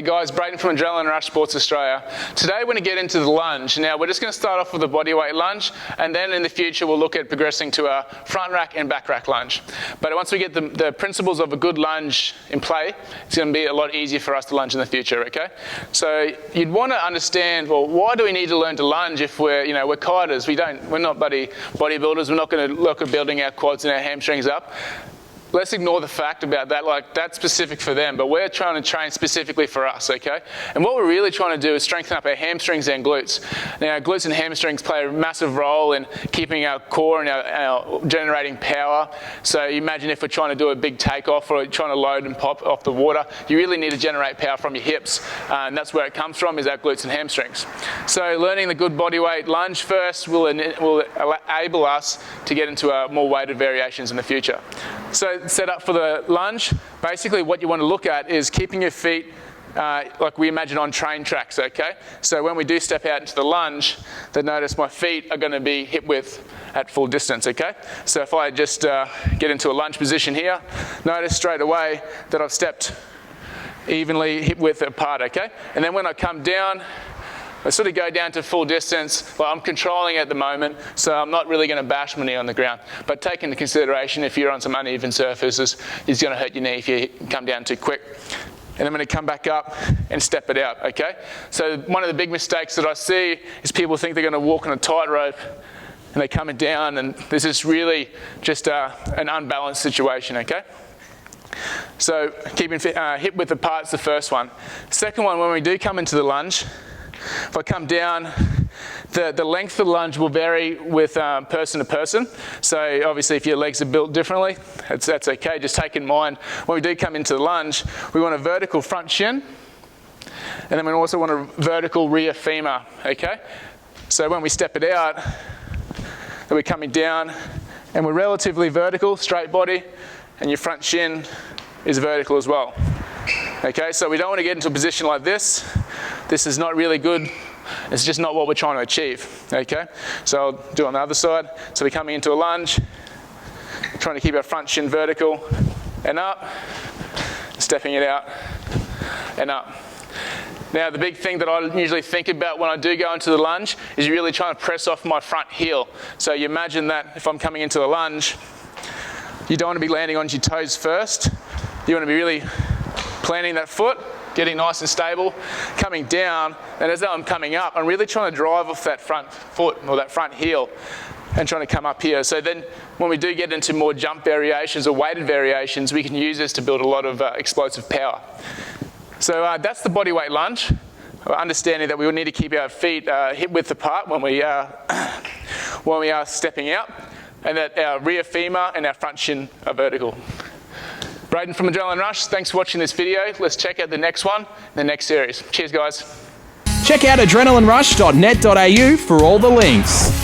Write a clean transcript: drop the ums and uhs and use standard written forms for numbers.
Hey guys, Braden from Adrenalin Rush Sports Australia. Today we're going to get into the lunge. Now we're just going to start off with a bodyweight lunge, and then in the future we'll look at progressing to a front rack and back rack lunge. But once we get the principles of a good lunge in play, it's going to be a lot easier for us to lunge in the future, okay? So you'd want to understand, well, why do we need to learn to lunge if we're kiters? We're not bodybuilders. We're not going to look at building our quads and our hamstrings up. Let's ignore the fact about that, like that's specific for them, but we're trying to train specifically for us, okay? And what we're really trying to do is strengthen up our hamstrings and glutes. Now, glutes and hamstrings play a massive role in keeping our core and our generating power. So you imagine if we're trying to do a big takeoff or trying to load and pop off the water, you really need to generate power from your hips, and that's where it comes from, is our glutes and hamstrings. So learning the good bodyweight lunge first will enable us to get into more weighted variations in the future. So set up for the lunge, basically what you want to look at is keeping your feet like we imagine on train tracks, okay? So when we do step out into the lunge, then notice my feet are going to be hip width at full distance, okay? So if I just get into a lunge position here, notice straight away that I've stepped evenly hip width apart, okay? And then when I come down, I sort of go down to full distance. Well, I'm controlling at the moment, so I'm not really going to bash my knee on the ground. But take into consideration, if you're on some uneven surfaces, it's going to hurt your knee if you come down too quick. And I'm going to come back up and step it out, okay? So one of the big mistakes that I see is people think they're going to walk on a tightrope and they're coming down, and this is really just an unbalanced situation, okay? So keeping hip width apart is the first one. Second one, when we do come into the lunge, if I come down, the length of the lunge will vary with person to person. So obviously if your legs are built differently, that's okay. Just take in mind, when we do come into the lunge, we want a vertical front shin, and then we also want a vertical rear femur, okay? So when we step it out, then we're coming down, and we're relatively vertical, straight body, and your front shin is vertical as well. Okay, so we don't want to get into a position like this. This is not really good. It's just not what we're trying to achieve, okay? So I'll do it on the other side. So we're coming into a lunge, trying to keep our front shin vertical and up, stepping it out and up. Now, the big thing that I usually think about when I do go into the lunge is really trying to press off my front heel. So you imagine that if I'm coming into a lunge, you don't want to be landing on your toes first. You want to be really planting that foot, getting nice and stable, coming down, and as I'm coming up, I'm really trying to drive off that front foot or that front heel and trying to come up here. So then when we do get into more jump variations or weighted variations, we can use this to build a lot of explosive power. So that's the bodyweight lunge, understanding that we will need to keep our feet hip width apart when we are stepping out, and that our rear femur and our front shin are vertical. Braden from Adrenalin Rush, thanks for watching this video. Let's check out the next one, the next series. Cheers, guys. Check out adrenalinrush.net.au for all the links.